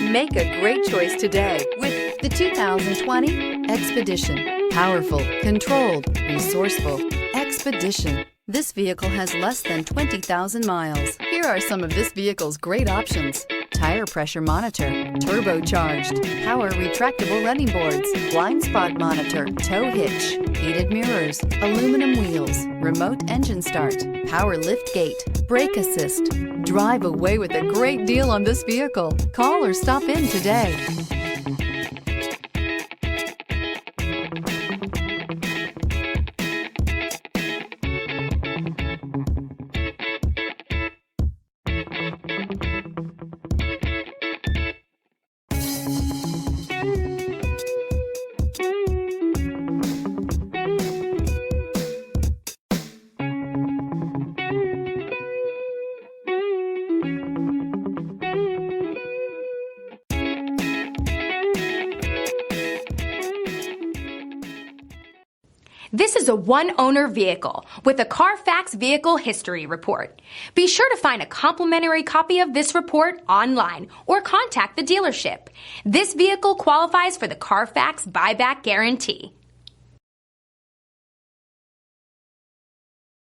Make a great choice today with the 2020 Expedition. Powerful, controlled, resourceful. Expedition. This vehicle has less than 20,000 miles. Here are some of this vehicle's great options: tire pressure monitor, turbocharged, power retractable running boards, blind spot monitor, tow hitch, heated mirrors, aluminum wheels, remote engine start, power liftgate, brake assist. Drive away with a great deal on this vehicle. Call or stop in today. This is a one-owner vehicle with a Carfax Vehicle History Report. Be sure to find a complimentary copy of this report online or contact the dealership. This vehicle qualifies for the Carfax Buyback Guarantee.